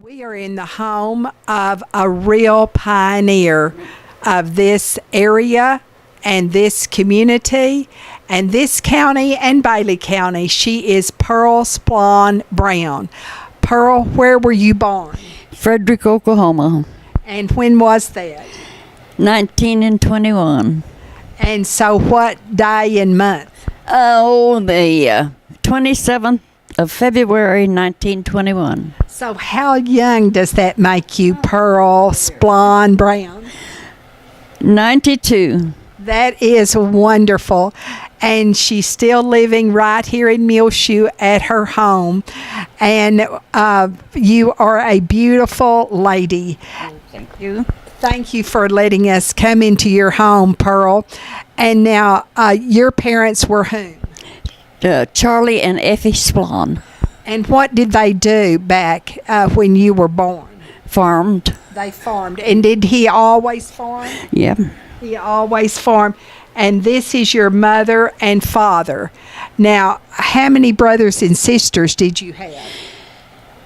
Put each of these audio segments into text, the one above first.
We are in the home of a real pioneer of this area and this community and this county and Bailey County. She is Pearl Splawn Brown. Pearl, where were you born? Frederick, Oklahoma. And when was that? 1921. And so what day and month? Oh, the 27th of February, 1921. So how young does that make you, Pearl Splawn Brown? 92. That is wonderful. And she's still living right here in Muleshoe at her home. And you are a beautiful lady. Thank you. Thank you for letting us come into your home, Pearl. And now, your parents were whom? Charlie and Effie Splawn. And what did they do back when you were born? Farmed. They farmed. And did he always farm? Yeah. He always farmed. And this is your mother and father. Now, how many brothers and sisters did you have?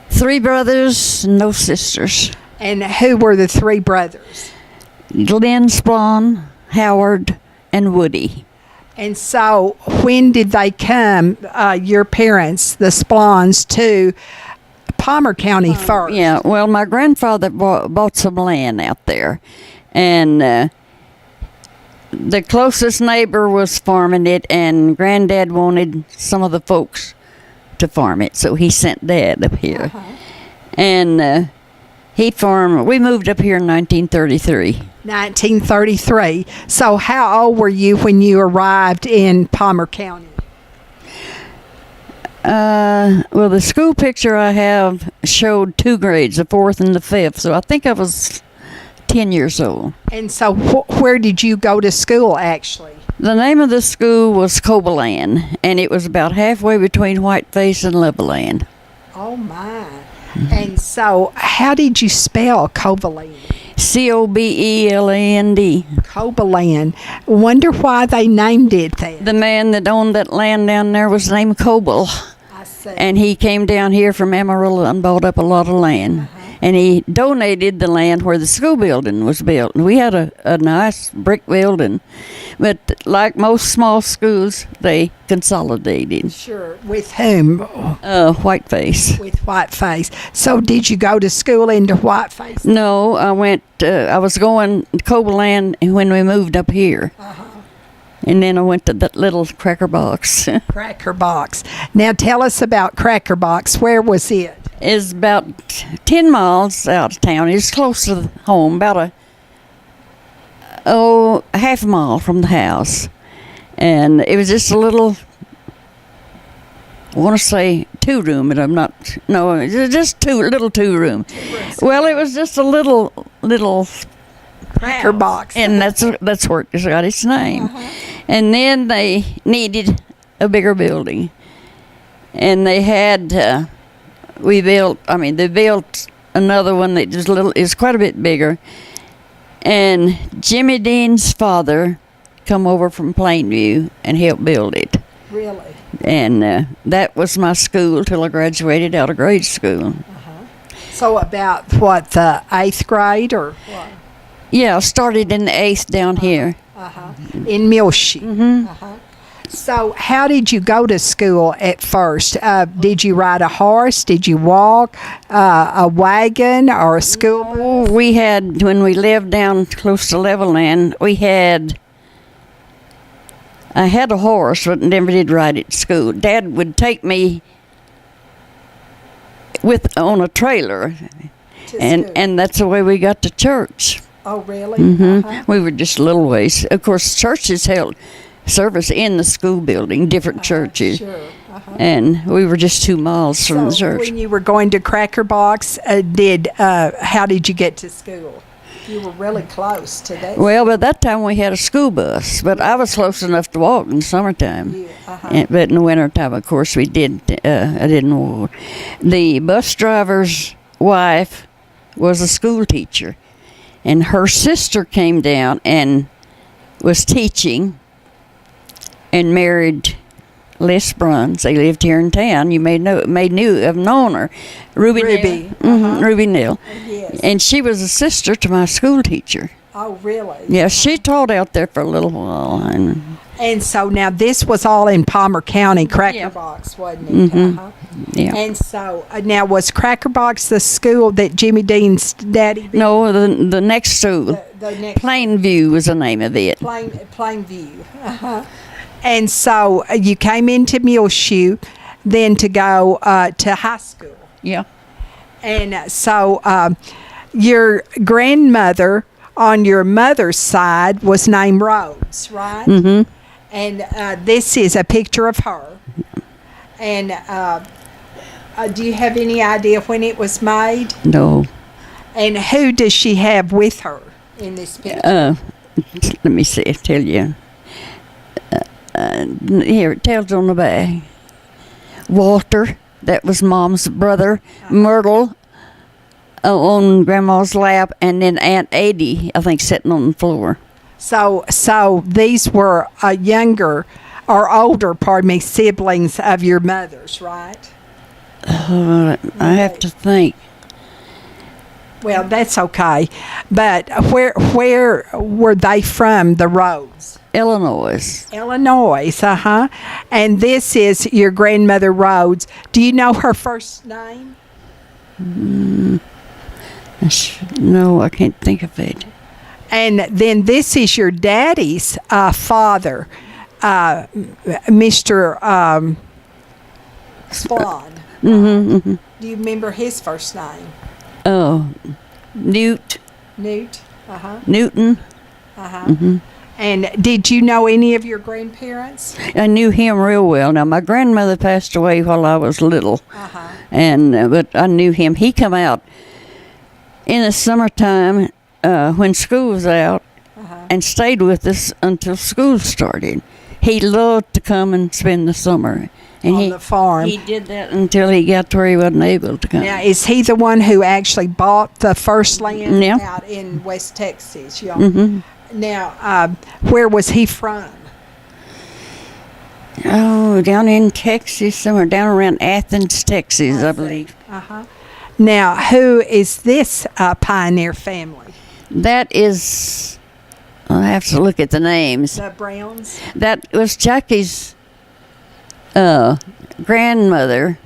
3 brothers, no sisters. And who were the 3 brothers? Glenn Splawn, Howard, and Woody. And so when did they come, your parents, the Splawns, to Palmer County first? Yeah, well, my grandfather bought some land out there. And the closest neighbor was farming it, and Granddad wanted some of the folks to farm it, so he sent Dad up here. And he farmed. We moved up here in 1933. 1933. So how old were you when you arrived in Palmer County? Well, the school picture I have showed 2 grades, the 4th and the 5th, so I think I was 10 years old. And so where did you go to school, actually? The name of the school was Cobaland, and it was about halfway between Whiteface and Levelland. Oh, my. And so how did you spell Cobaland? Cobeland. Cobaland. Wonder why they named it that. The man that owned that land down there was named Coble. I see. And he came down here from Amarillo and bought up a lot of land. And he donated the land where the school building was built. And we had a nice brick building. But like most small schools, they consolidated. Sure. With whom? Whiteface. With Whiteface. So did you go to school into Whiteface? No, I was going to Cobaland when we moved up here. And then I went to that little Cracker Box. Cracker Box. Now tell us about Cracker Box. Where was it? It's about 10 miles out of town. It's close to home, about half a mile from the house. And it was just a little, I want to say 2-room, but I'm not, no, it was just little 2-room. Well, it was just a little Cracker Box. And that's where it got its name. And then they needed a bigger building. And they had, they built another one that is quite a bit bigger. And Jimmy Dean's father come over from Plainview and helped build it. Really? And that was my school till I graduated out of grade school. So about what, the 8th grade or what? Yeah, I started in the 8th down here. In Muleshoe. So how did you go to school at first? Did you ride a horse? Did you walk? A wagon or a school bus? We had, when we lived down close to Levelland, I had a horse, but never did ride it to school. Dad would take me on a trailer, and that's the way we got to church. Oh, really? We were just a little ways. Of course, churches held service in the school building, different churches. Sure. And we were just 2 miles from the church. When you were going to Cracker Box, how did you get to school? You were really close to that. Well, by that time we had a school bus, but I was close enough to walk in the summertime. But in the wintertime, of course, I didn't walk. The bus driver's wife was a school teacher, and her sister came down and was teaching and married Les Bruns. They lived here in town. You may have known her. Ruby. Ruby Neal. Yes. And she was a sister to my school teacher. Oh, really? Yeah, she taught out there for a little while. And so now this was all in Palmer County, Cracker Box, wasn't it? Mm-hmm. Yeah. And so now was Cracker Box the school that Jimmy Dean's daddy? No, the next school. The next Plainview was the name of it. Plainview. And so you came into Muleshoe, then to go to high school. Yeah. And so your grandmother on your mother's side was named Rose, right? Mm-hmm. And this is a picture of her. And do you have any idea when it was made? No. And who does she have with her in this picture? Let me see. Tell you. Here, it tells on the back. Walter, that was Mom's brother. Myrtle, on Grandma's lap, and then Aunt Adie, I think, sitting on the floor. So these were younger or older, siblings of your mother's, right? I have to think. Well, that's okay. But where were they from, the Rhodes? Illinois. And this is your grandmother Rhodes. Do you know her first name? No, I can't think of it. And then this is your daddy's father, Mr. Splawn. Mm-hmm. Do you remember his first name? Oh, Newt. Newton. Mm-hmm. And did you know any of your grandparents? I knew him real well. Now, my grandmother passed away while I was little, and but I knew him. He come out in the summertime when school was out and stayed with us until school started. He loved to come and spend the summer. And on the farm. He did that until he got to where he wasn't able to come. Now, is he the one who actually bought the first land Yeah. out in West Texas? Mm-hmm. Now, where was he from? Oh, down in Texas, somewhere down around Athens, Texas, I believe. Now, who is this pioneer family? That is, I'll have to look at the names. The Browns? That was Jackie's grandmother,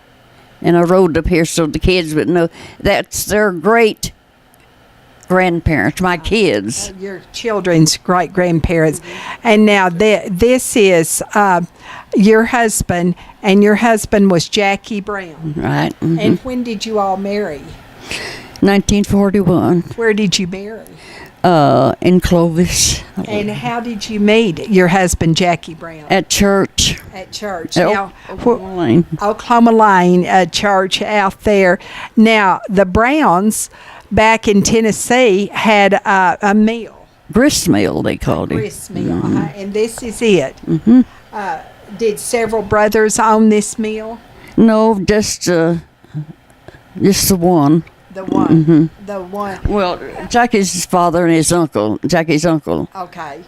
and I wrote up here so the kids would know. That's their great grandparents, my kids. Your children's great grandparents. And now this is your husband, and your husband was Jackie Brown. Right. Mm-hmm. And when did you all marry? 1941. Where did you marry? In Clovis. And how did you meet your husband, Jackie Brown? At church. At church. At Now, Oklahoma Lane. Oklahoma Lane church out there. Now, the Browns back in Tennessee had a meal. Grist mill, they called it. Grist meal. And this is it. Mm-hmm. Did several brothers own this mill? No, just the one. The one. Mm-hmm. The one. Well, Jackie's father and his uncle. Jackie's uncle. Okay.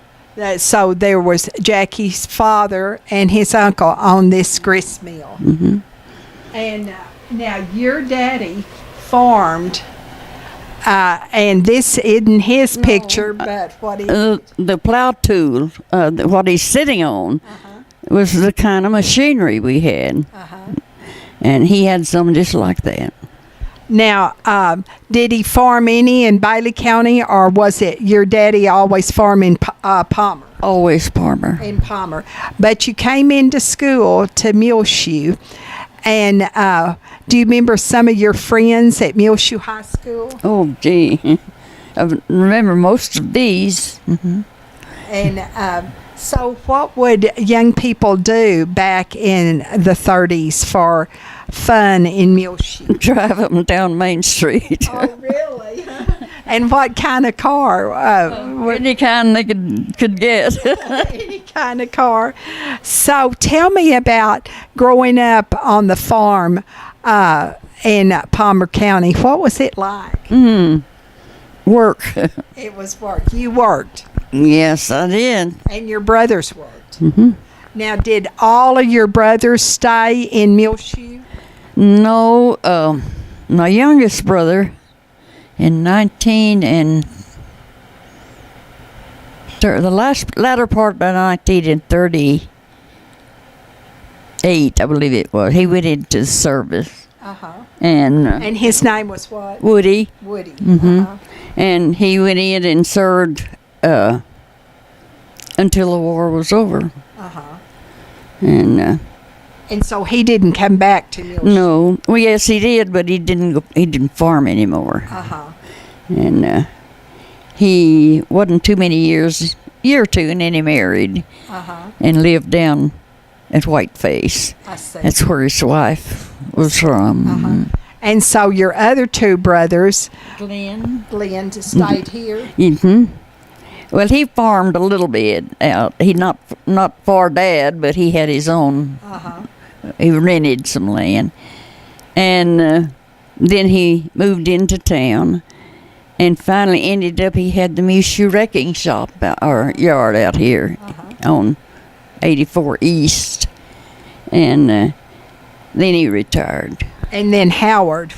So there was Jackie's father and his uncle on this grist mill. Mm-hmm. And now your daddy farmed, and this isn't his picture, but what is it? The plow tool, what he's sitting on, was the kind of machinery we had. And he had some just like that. Now, did he farm any in Bailey County, or was it your daddy always farming Palmer? Always Palmer. In Palmer. But you came into school to Muleshoe, and do you remember some of your friends at Muleshoe High School? Oh, gee. I remember most of these. Mm-hmm. And so what would young people do back in the 30s for fun in Muleshoe? Drive up and down Main Street. Oh, really? And what kind of car? Any kind they could get. Any kind of car. So tell me about growing up on the farm in Palmer County. What was it like? Work. It was work. You worked. Yes, I did. And your brothers worked. Mm-hmm. Now, did all of your brothers stay in Muleshoe? No, my youngest brother in 19 and the latter part of 1938, I believe it was. He went into the service. And his name was what? Woody. Woody. And he went in and served until the war was over. And so he didn't come back to Muleshoe? no, well, yes, he did, but he didn't farm anymore. And he wasn't too many years, year or two, and then he married and lived down at Whiteface. I see. That's where his wife was from. And so your other two brothers, Glenn stayed here? Well, he farmed a little bit out. He not for Dad, but he had his own. He rented some land, and then he moved into town, and finally ended up he had the Muleshoe wrecking shop or yard out here on 84 East, and then he retired. And then Howard.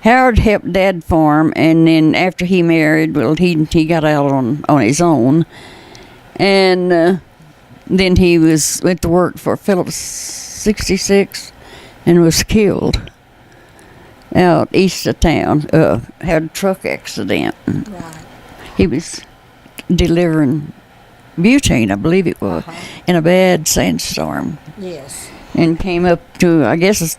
Howard helped Dad farm, and then after he married, well, he got out on his own, and then he went to work for Phillips 66 and was killed out east of town. Had a truck accident. Right. He was delivering butane, I believe it was, in a bad sandstorm. Yes. And came up to, I guess,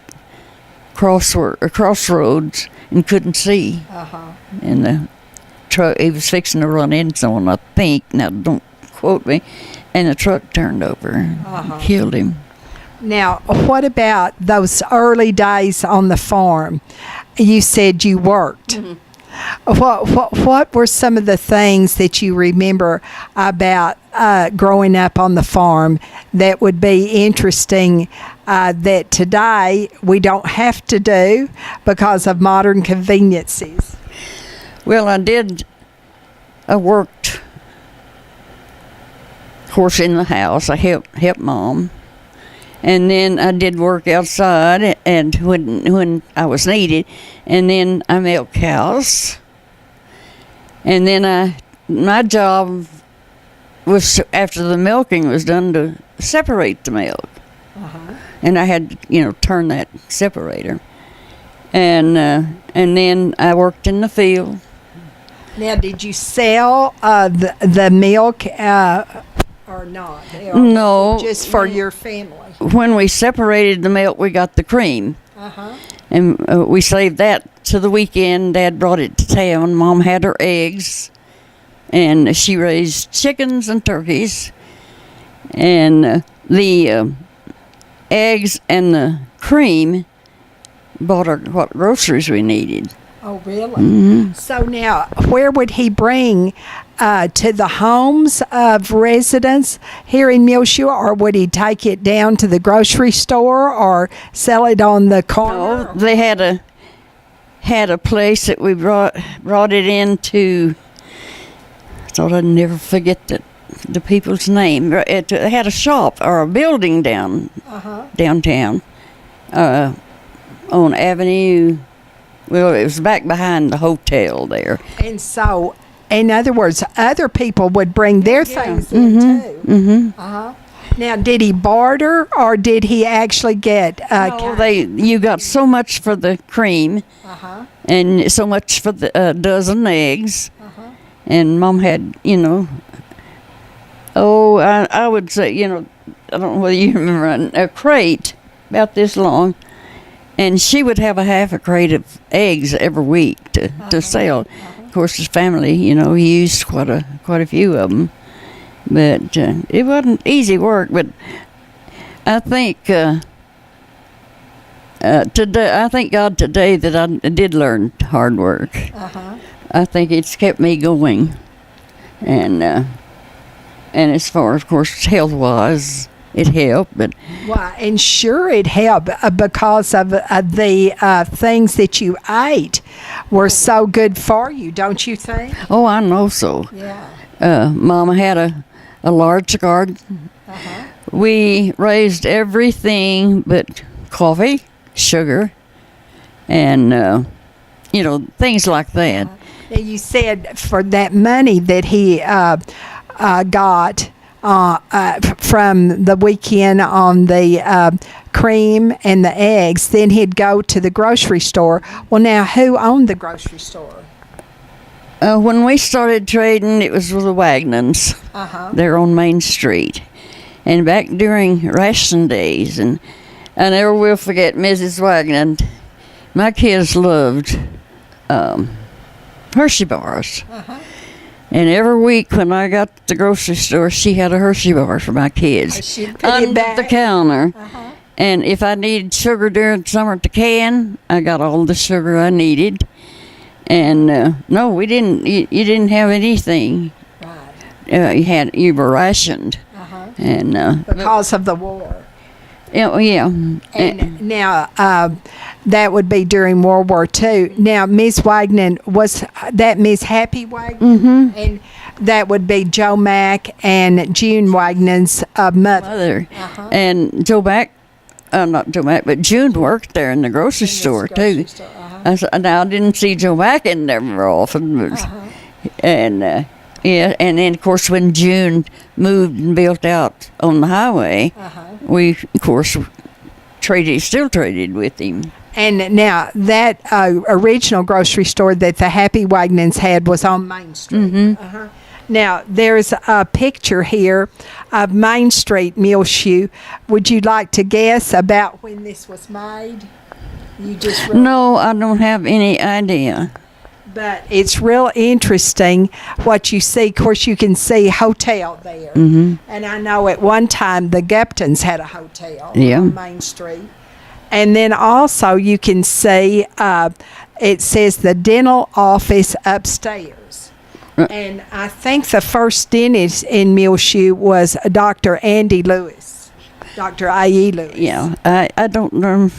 crossroads and couldn't see. And the truck, he was fixing to run into someone, I think. Now, don't quote me. And the truck turned over and killed him. Now, what about those early days on the farm? You said you worked. What were some of the things that you remember about growing up on the farm that would be interesting that today we don't have to do because of modern conveniences? Well, I worked, of course, in the house. I helped Mom. And then I did work outside, and when I was needed, and then I milked cows. And then my job was, after the milking was done, to separate the milk. And I had to, turn that separator. And then I worked in the field. Now, did you sell the milk or not? No. Just for your family? When we separated the milk, we got the cream. And we saved that to the weekend. Dad brought it to town. Mom had her eggs. And she raised chickens and turkeys. And the eggs and the cream bought her what groceries we needed. Oh, really? So now, where would he bring to the homes of residents here in Muleshoe, or would he take it down to the grocery store or sell it on the corner? No, they had a place that we brought it into. I thought I'd never forget the people's name. They had a shop or a building downtown on Avenue. Well, it was back behind the hotel there. And so, in other words, other people would bring their things in too. Now, did he barter, or did he actually get? You got so much for the cream, and so much for the dozen eggs, and Mom had, I would say, I don't know whether you remember, a crate about this long. And she would have a half a crate of eggs every week to sell. Of course, his family, he used quite a few of them. But it wasn't easy work. But I think today, I thank God today that I did learn hard work. I think it's kept me going, and as far as, of course, health-wise, it helped, but and sure it helped because of the things that you ate were so good for you, don't you think? Oh, I know so. Yeah. Mama had a large garden we raised everything but coffee, sugar, and things like that. Now, you said for that money that he got from the weekend on the cream and the eggs, then he'd go to the grocery store. Well, now, who owned the grocery store? When we started trading, it was with the Wagnans. They're on Main Street. And back during ration days, and I never will forget Mrs. Wagner. My kids loved Hershey bars. And every week when I got to the grocery store, she had a Hershey bar for my kids under the counter. And if I needed sugar during summer at the can, I got all the sugar I needed. And no, we didn't. You didn't have anything. Right. You were rationed. And because of the war. Yeah. And now that would be during World War II. Now, Miss Wagner, was that Miss Happy Wagner? And that would be Joe Mack and June Wagner's mother. And Joe Mack, not Joe Mack, but June worked there in the grocery store too. Now I didn't see Joe Mack in there very often, and. Yeah, and then, of course, when June moved and built out on the highway, we, of course, still traded with him. And now, that original grocery store that the Happy Wagnans had was on Main Street. Now, there's a picture here of Main Street, Muleshoe. Would you like to guess about when this was made? No, I don't have any idea. But it's real interesting what you see. Of course, you can see hotel there. And I know at one time the Guptons had a hotel on Main Street. And then also you can see it says the dental office upstairs. And I think the first dentist in Muleshoe was Dr. Andy Lewis, Dr. A.E. Lewis. Yeah, I don't know.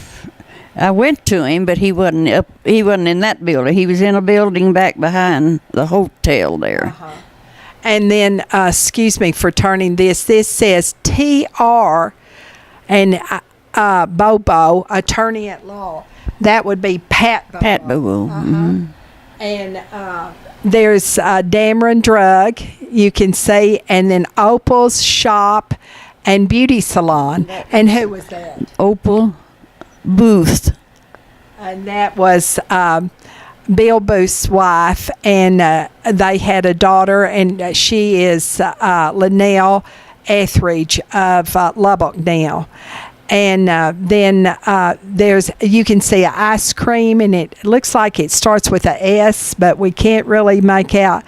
I went to him, but he wasn't in that building. He was in a building back behind the hotel there. And then, excuse me for turning this. This says T.R. and Bobo, attorney at law. That would be Pat Bobo. Pat Bobo. And there's Dameron Drug, you can see, and then Opal's Shop and Beauty Salon. And who was that? Opal Booth. And that was Bill Booth's wife, and they had a daughter, and she is Linnell Etheridge of Lubbock now. And then you can see an ice cream, and it looks like it starts with a S, but we can't really make out.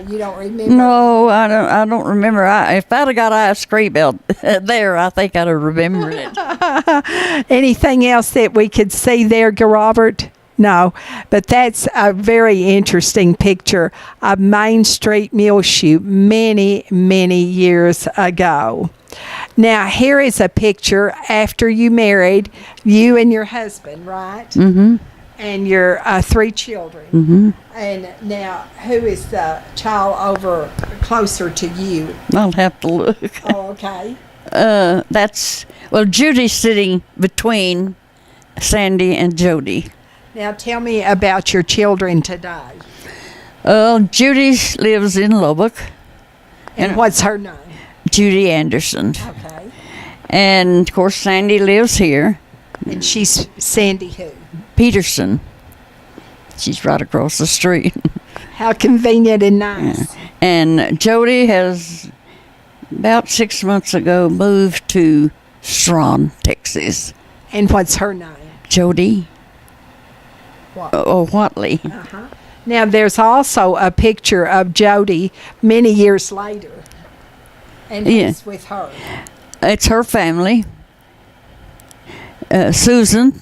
You don't remember? No, I don't remember. If I'd have got ice cream out there, I think I'd have remembered it. Anything else that we could see there, Robert? No, but that's a very interesting picture of Main Street, Muleshoe, many, many years ago. Now, here is a picture after you married, you and your husband, right? And your 3 children. And now, who is the child over closer to you? I'll have to look. Oh, okay. Judy's sitting between Sandy and Jody. Now, tell me about your children today. Judy lives in Lubbock. And what's her name? Judy Anderson. Okay. And, of course, Sandy lives here. And she's Sandy who? Peterson. She's right across the street. How convenient and nice. Yeah. And Jody has, about 6 months ago, moved to Strawn, Texas. And what's her name? Jody. Whatley. Now, there's also a picture of Jody many years later. And who's with her? It's her family. Susan,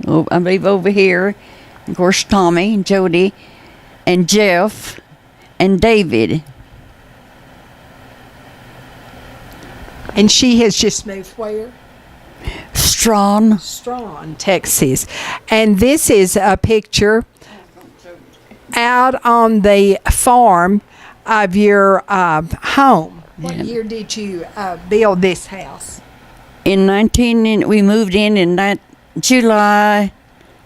I believe over here. Of course, Tommy and Jody and Jeff and David. And she has just moved where? Strawn, Texas. And this is a picture out on the farm of your home. What Yeah. year did you build this house? We moved in July,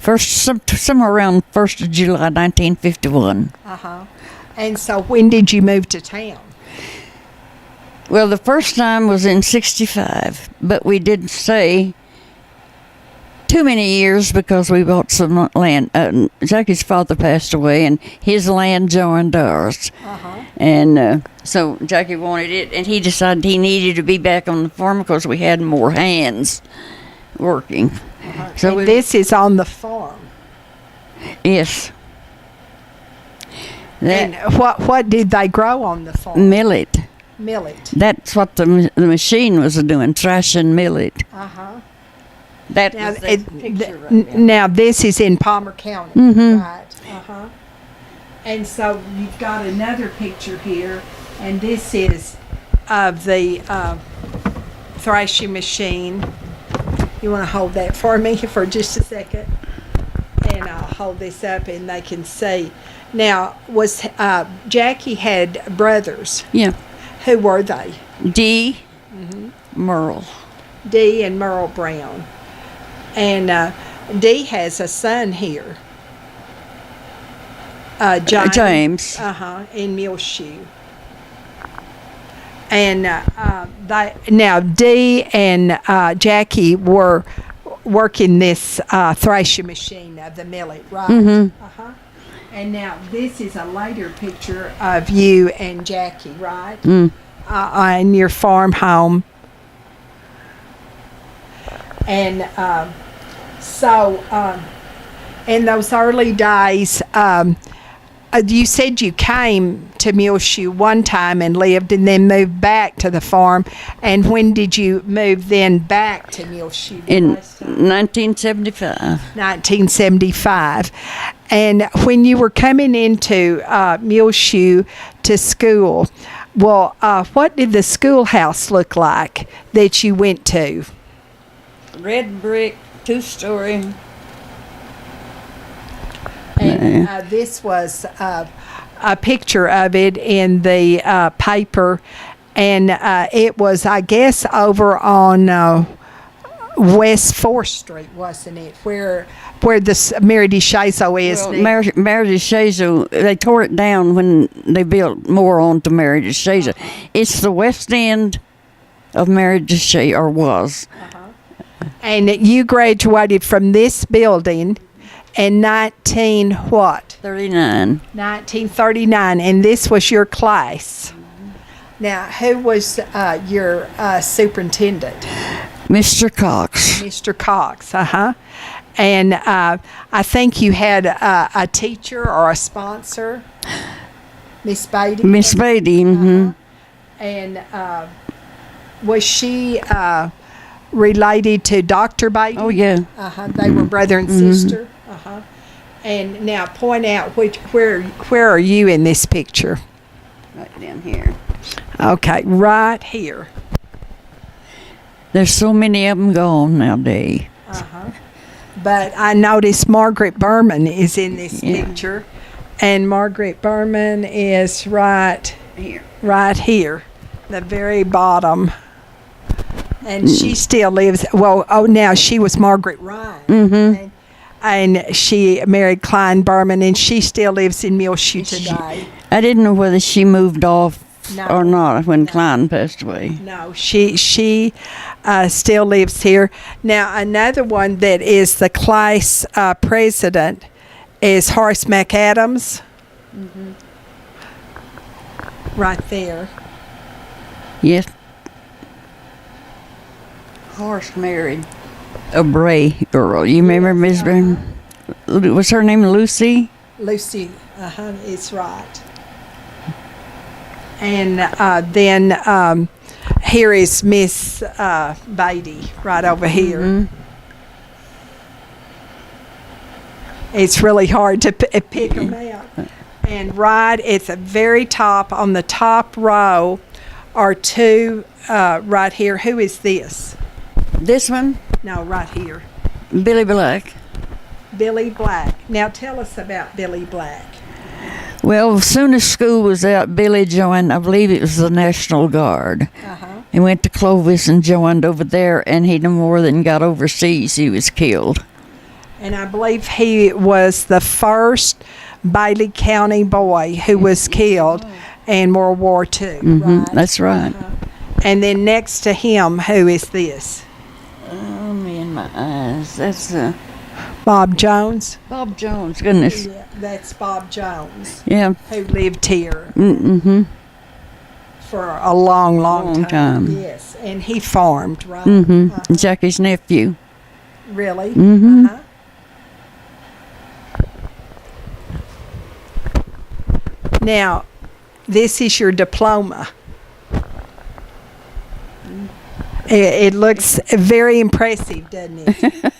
somewhere around 1st of July, 1951. And so when did you move to town? Well, the first time was in 65, but we didn't stay too many years because we bought some land. Jackie's father passed away, and his land joined ours. And so Jackie wanted it, and he decided he needed to be back on the farm because we had more hands working. So And this is on the farm. yes. And That what did they grow on the farm? millet. Millet. That's what the machine was doing, thrashing millet. That Now, was that picture right there. now this is in Palmer County, right? And so you've got another picture here, and this is of the thrashing machine. You want to hold that for me for just a second? And I'll hold this up and they can see. Now, was Jackie had brothers? Yeah. Who were they? D. Merle. Dee and Merle Brown. And Dee has a son here. James. In Muleshoe. And now Dee and Jackie were working this thrashing machine of the millet, right? And now this is a later picture of you and Jackie, right? In your farm home. And so in those early days, you said you came to Muleshoe one time and lived and then moved back to the farm. And when did you move then back to Muleshoe? In 1975. 1975. And when you were coming into Muleshoe to school, well, what did the schoolhouse look like that you went to? Red brick, 2-story. And this was a picture of it in the paper, and it was, I guess, over on West 4th Street, wasn't it? Where the Mary DeShazo is Well, now. Mary DeShazo, they tore it down when they built more onto Mary DeShazo. It's the west end of Mary DeShazo, or was. And you graduated from this building in 1939, and this was your class. Now, who was your superintendent? Mr. Cox. Mr. Cox, And I think you had a teacher or a sponsor, Miss Beatty. Miss Beatty, And was she related to Dr. Beatty? Oh, yeah. They were brother and sister. And now point out where are you in this picture? Right down here. Okay, right here. There's so many of them gone nowadays. But I noticed Margaret Berman is in this picture, and Margaret Berman is right here, the very bottom. And she still lives. Well, now she was Margaret Ryan, and she married Klein Berman, and she still lives in Muleshoe today. I didn't know whether she moved off No. or not when Klein passed away. No, she still lives here. Now, another one that is the class president is Horace McAdams. Right there. Yes. Horace married a Bray girl. You remember Miss Bray? Was her name Lucy? Lucy, is right. And then here is Miss Beatty right over here. It's really hard to pick them out. And right at the very top, on the top row, are two right here. Who is this? This one? No, right here. Billy Black. Billy Black. Now tell us about Billy Black. Well, as soon as school was out, Billy joined, I believe it was the National Guard. He went to Clovis and joined over there, and he no more than got overseas, he was killed. And I believe he was the first Bailey County boy who was killed in World War II. Right? That's right. And then next to him, who is this? Oh, me and my eyes. That's Bob Jones. Bob Jones, goodness. Yeah, that's Bob Jones, Yeah. who lived here Mm-hmm. for a long, long Long time. Yes, and he farmed, right? Mm-hmm. Jackie's nephew. Really? Mm-hmm. Now, this is your diploma. It looks very impressive, doesn't it?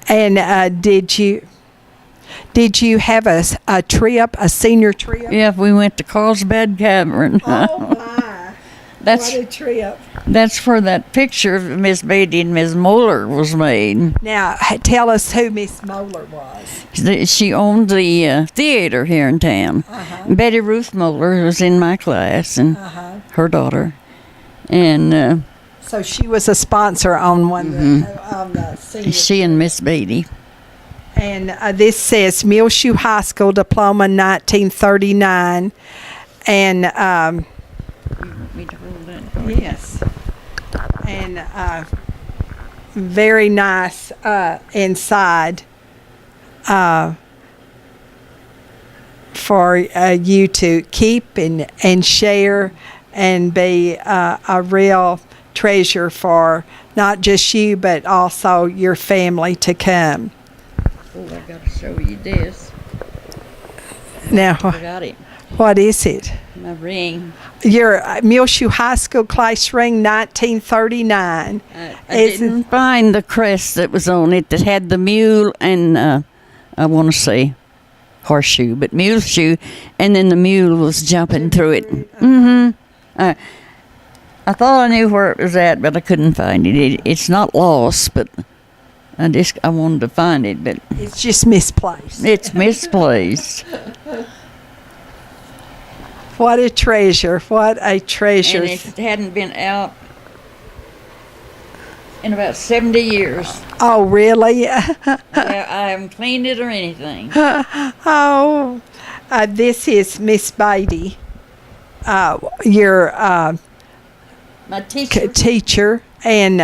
And did you have a trip, a senior trip? Yeah, we went to Carlsbad Cavern. Oh my! That's What a trip! that's where that picture of Miss Beatty and Miss Moeller was made. Now, tell us who Miss Moeller was. She owned the theater here in town. Betty Ruth Moeller was in my class, and her daughter, and So she was a sponsor on on the senior. she and Miss Beatty. And this says Muleshoe High School Diploma 1939. And You want me to hold that? yes. And very nice inside for you to keep and share and be a real treasure for not just you but also your family to come. Oh, I got to show you this. Now, I got it. what is it? My ring. Your Muleshoe High School class ring, 1939. I didn't find the crest that was on it that had the mule and I want to say horseshoe, but Muleshoe, and then the mule was jumping through it. I thought I knew where it was at, but I couldn't find it. It's not lost, but I wanted to find it, but It's just misplaced. it's misplaced. What a treasure. What a treasure. And it hadn't been out in about 70 years. Oh, really? I haven't cleaned it or anything. Oh, this is Miss Beatty, your My teacher, teacher and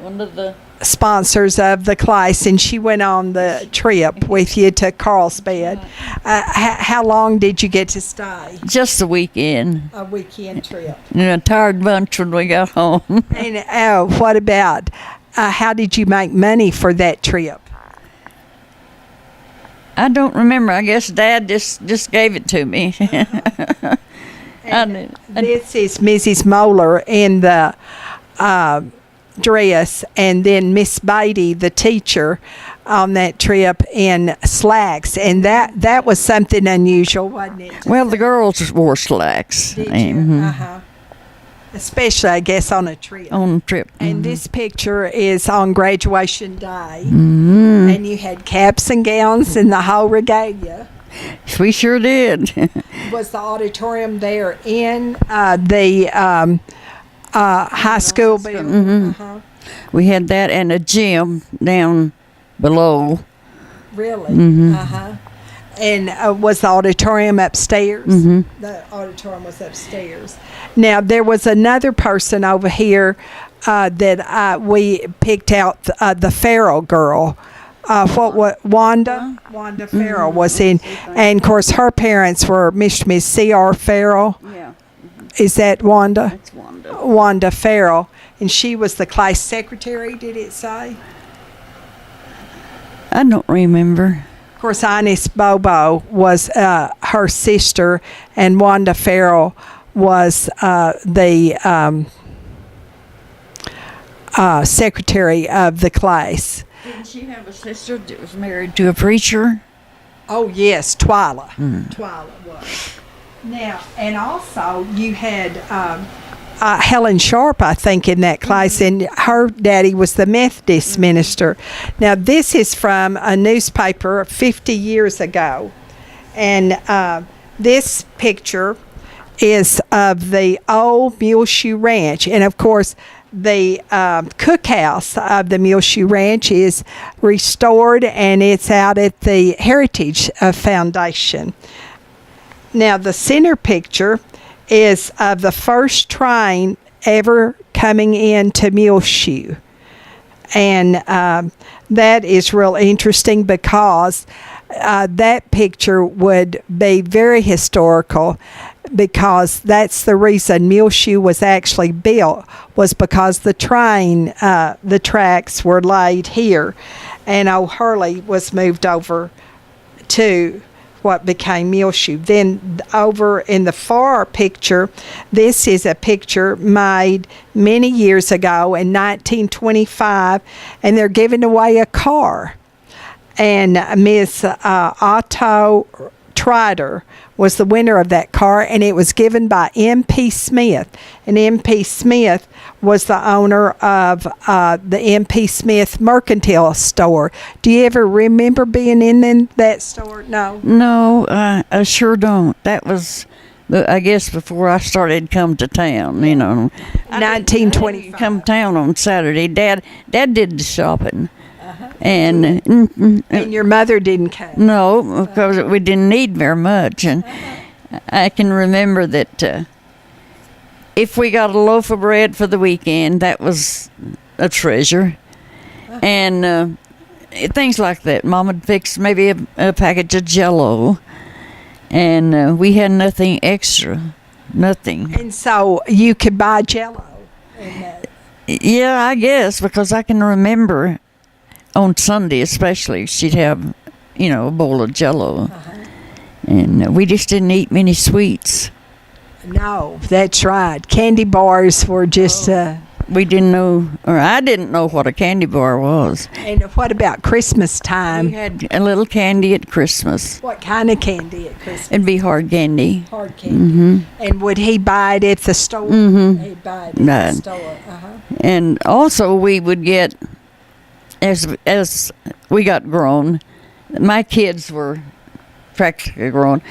one of the sponsors of the class, and she went on the trip with you to Carlsbad. How long did you get to stay? just a weekend. A weekend trip. A tired bunch when we got home. And what about, how did you make money for that trip? I don't remember. I guess Dad just gave it to me. And this is Mrs. Moeller in the dress, and then Miss Beatty, the teacher, on that trip in slacks, and that was something unusual, wasn't it? Well, the girls wore slacks. Did you? Especially, I guess, on a trip. On the trip. And this picture is on graduation day, and you had caps and gowns and the whole regalia. We sure did. Was the auditorium there in the high school building? We had that and a gym down below. Really? And was the auditorium upstairs? The auditorium was upstairs. Now, there was another person over here that we picked out, the Farrell girl. What Wanda Farrell was in, and of course her parents were Mr. and Miss C.R. Farrell. Yeah. Is that Wanda? That's Wanda. Wanda Farrell, and she was the class secretary. Did it say? I don't remember. Of course, Ines Bobo was her sister, and Wanda Farrell was the secretary of the class. Didn't she have a sister that was married to a preacher? Oh, yes, Twyla. Twyla was. Now, and also you had Helen Sharp, I think, in that class, and her daddy was the Methodist minister. Now, this is from a newspaper 50 years ago, and this picture is of the old Muleshoe Ranch, and of course, the cookhouse of the Muleshoe Ranch is restored, and it's out at the Heritage Foundation. Now, the center picture is of the first train ever coming into Muleshoe. And that is real interesting because that picture would be very historical, because that's the reason Muleshoe was actually built, was because the tracks were laid here, and Old Hurley was moved over to what became Muleshoe. Then over in the far picture, this is a picture made many years ago in 1925, and they're giving away a car. And Miss Otto Trider was the winner of that car, and it was given by M.P. Smith. And M.P. Smith was the owner of the M.P. Smith Mercantile Store. Do you ever remember being in that store? No. No, I sure don't. That was, I guess, before I started come to town, 1925. Come to town on Saturday. Dad did the shopping. And your mother didn't come? No, because we didn't need very much. And I can remember that if we got a loaf of bread for the weekend, that was a treasure. And things like that. Mom would fix maybe a package of Jell-O, and we had nothing extra, nothing. And so you could buy Jell-O? Yeah, I guess, because I can remember on Sunday especially, she'd have, a bowl of Jell-O. And we just didn't eat many sweets. No, that's right. Candy bars were just... we didn't know, or I didn't know what a candy bar was. And what about Christmas time? We had a little candy at Christmas. What kind of candy at Christmas? It'd be hard candy. Hard candy. And would he buy it at the store? He'd buy it at the store. And also we would get... As we got grown, my kids were practically grown.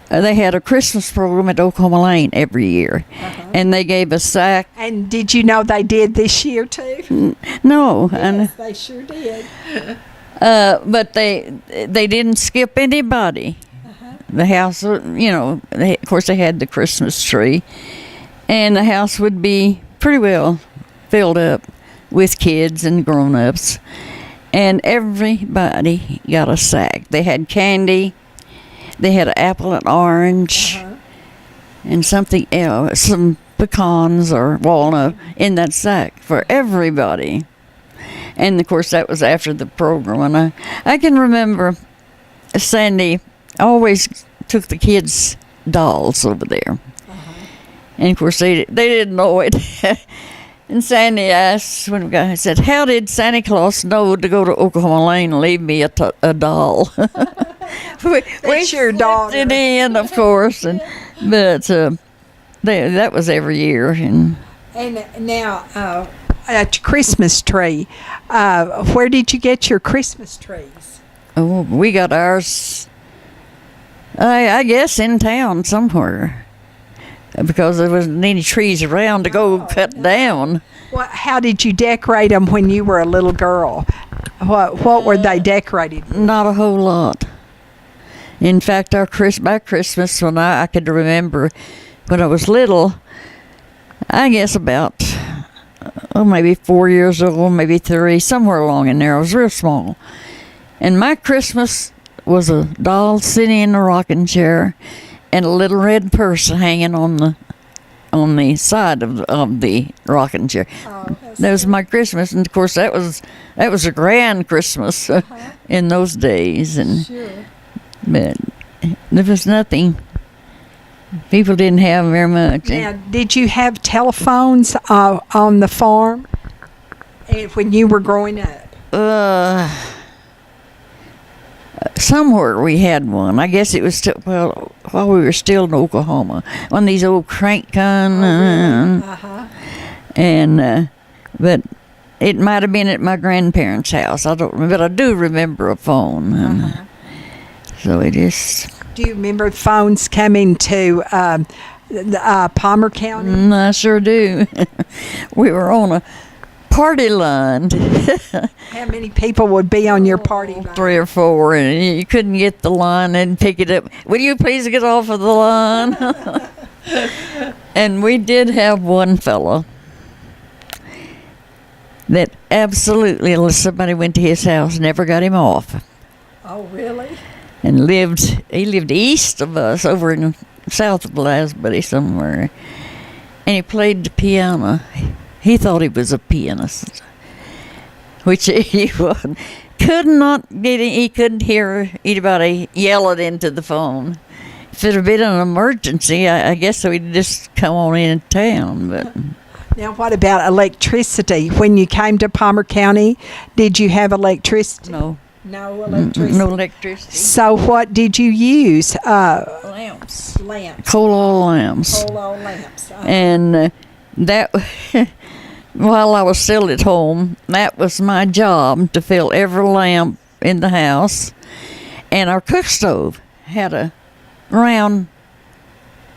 They had a Christmas program at Oklahoma Lane every year, and they gave a sack. And did you know they did this year too? No, yes, they sure did. But they didn't skip anybody. The house, of course, they had the Christmas tree, and the house would be pretty well filled up with kids and grown-ups, and everybody got a sack. They had candy, they had an apple and orange, and something else, some pecans or walnut in that sack for everybody. And of course that was after the program, and I can remember Sandy always took the kids' dolls over there. And of course they didn't know it. And Sandy asked, when we got, he said, "How did Santa Claus know to go to Oklahoma Lane and leave me a doll?" we your daughter. It in, of course, but that was every year. And now, a Christmas tree. Where did you get your Christmas trees? Oh, we got ours, I guess, in town somewhere, because there wasn't any trees around to go cut down. Well, how did you decorate them when you were a little girl? What were they decorated with? Not a whole lot. In fact, my Christmas, when I could remember when I was little, I guess about, maybe 4 years old, maybe 3, somewhere along in there. I was real small. And my Christmas was a doll sitting in a rocking chair and a little red purse hanging on the side of the rocking chair. That was my Christmas, and of course that was a grand Christmas in those days. And but there was nothing. People didn't have very much. Now, did you have telephones on the farm when you were growing up? somewhere we had one. I guess it was still, well, while we were still in Oklahoma. One of these old crank gun. And, but it might have been at my grandparents' house. I don't remember, but I do remember a phone. And so it is. Do you remember phones coming to Palmer County? I sure do. We were on a party line. How many people would be on your party line? 3 or 4, and you couldn't get the line and pick it up. Will you please get off of the line? And we did have one fellow that absolutely, unless somebody went to his house, never got him off. Oh, really? And he lived east of us, over in south of Lasbury somewhere. And he played the piano. He thought he was a pianist, which he wasn't. Could not get it. He couldn't hear anybody yelling into the phone. If it had been an emergency, I guess we'd just come on in town. But now, what about electricity? When you came to Palmer County, did you have electricity? no electricity. So what did you use? Lamps. Lamps. Coal oil lamps. Coal oil lamps. And that, while I was still at home, that was my job, to fill every lamp in the house. And our cook stove had a round,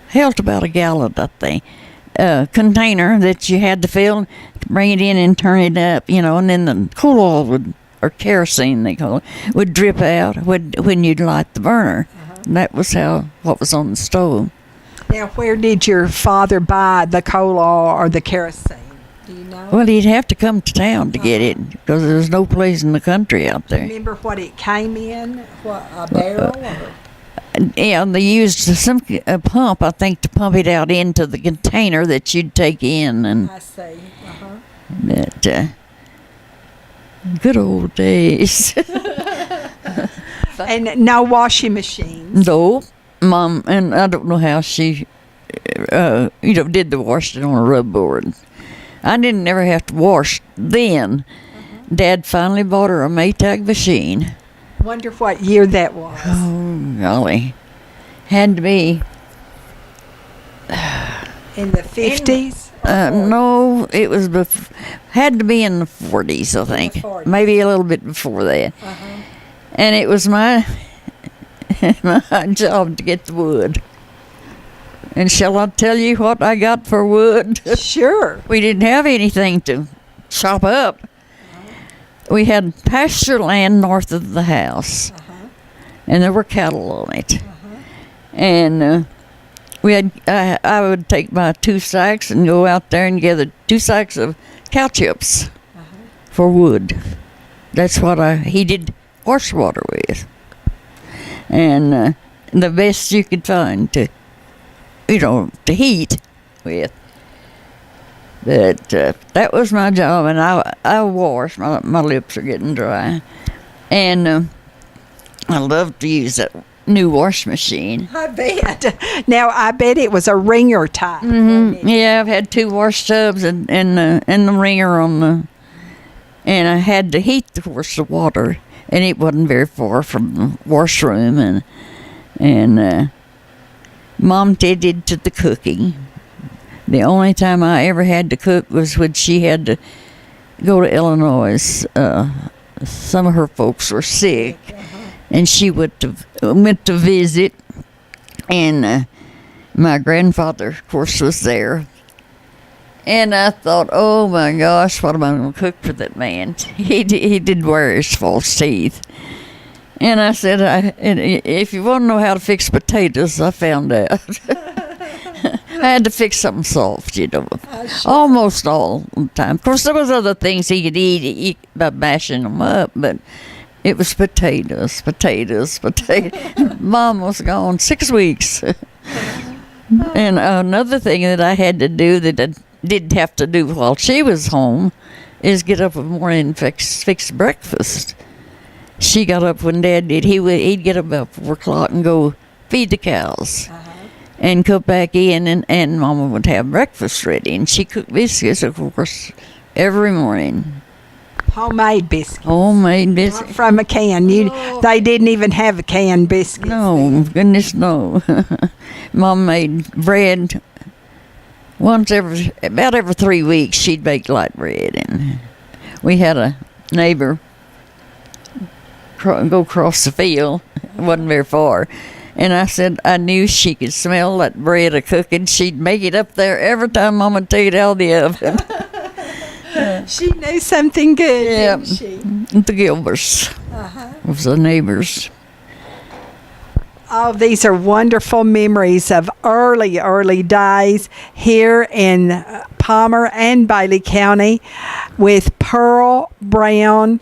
held about a gallon, I think, container that you had to fill, bring it in and turn it up, and then the coal oil would, or kerosene they call it, would drip out when you'd light the burner. And that was what was on the stove. Now, where did your father buy the coal oil or the kerosene? Do you know? Well, he'd have to come to town to get it, because there was no place in the country out there. Remember what it came in? What, a barrel? Yeah, they used a pump, I think, to pump it out into the container that you'd take in. And I see. but good old days. And no washing machines. No, Mom, and I don't know how she, did the washing on a rub board. I didn't ever have to wash then. Dad finally bought her a Maytag machine. Wonder what year that was. Oh, golly. Had to be. In the 50s? No, it was had to be in the 40s, I think. 40s. Maybe a little bit before that. And it was my job to get the wood. And shall I tell you what I got for wood? Sure. We didn't have anything to chop up. We had pasture land north of the house, and there were cattle on it. And we had I would take my 2 sacks and go out there and gather 2 sacks of cow chips for wood. That's what he did horse water with, and the best you could find to heat with. But that was my job, and I wash. My lips are getting dry, and I love to use that new wash machine. I bet. Now, I bet it was a ringer type. Yeah, I've had 2 wash tubs and the ringer on the, and I had to heat the water, and it wasn't very far from the washroom, and Mom did to the cooking. The only time I ever had to cook was when she had to go to Illinois. Some of her folks were sick, and she went to visit, and my grandfather, of course, was there. And I thought, oh my gosh, what am I going to cook for that man? He did wear his false teeth. And I said, if you want to know how to fix potatoes, I found out. I had to fix something soft, almost all the time. Of course, there was other things he could eat by mashing them up, but it was potatoes. Mom was gone 6 weeks. And another thing that I had to do that I didn't have to do while she was home is get up in the morning and fix breakfast. She got up when Dad did. He'd get up about 4 o'clock and go feed the cows. And come back in, and Mama would have breakfast ready. And she cooked biscuits, of course, every morning. Homemade biscuits. Homemade biscuits. From a can. They didn't even have a canned biscuit. No, goodness, no. Mom made bread about every 3 weeks. She'd bake light bread, and we had a neighbor go across the field. It wasn't very far. And I said I knew she could smell that bread a cooking. She'd make it up there every time Mama took it out of the oven. She knew something good, Yeah, didn't she? the Gilberts was the neighbors. Oh, these are wonderful memories of early days here in Palmer and Bailey County with Pearl Brown.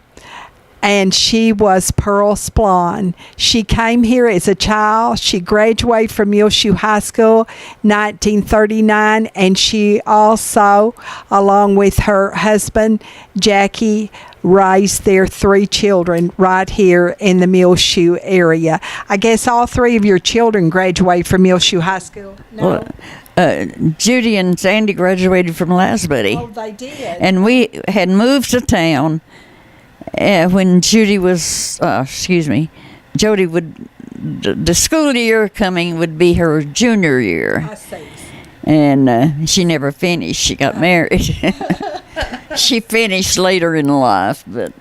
And she was Pearl Splawn. She came here as a child. She graduated from Muleshoe High School 1939, and she also, along with her husband, Jackie, raised their 3 children right here in the Muleshoe area. I guess all 3 of your children graduated from Muleshoe High School? No? Well, Judy and Sandy graduated from Lasbuddy. Oh, they did. And we had moved to town when Judy was, Jody would, the school year coming would be her junior year. I see. And she never finished. She got married. She finished later in life, but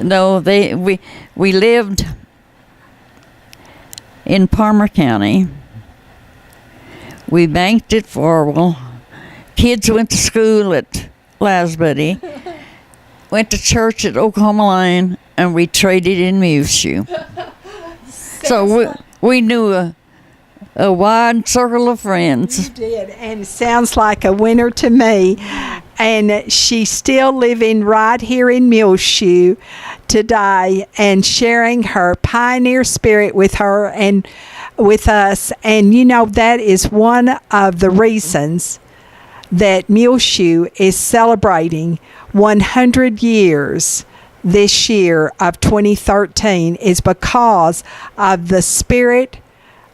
no, we lived in Palmer County. We banked at Farwell. Kids went to school at Lasbuddy. Went to church at Oklahoma Line, and we traded in Muleshoe. So we knew a wide circle of friends. You did, and it sounds like a winner to me. And she's still living right here in Muleshoe today and sharing her pioneer spirit with her and with us. And you know, that is one of the reasons that Muleshoe is celebrating 100 years this year of 2013 is because of the spirit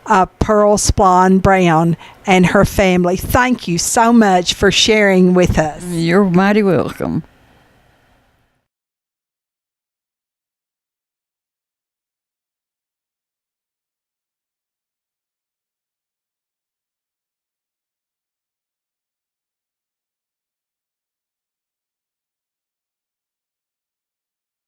of Pearl Splawn Brown and her family. Thank you so much for sharing with us. You're mighty welcome.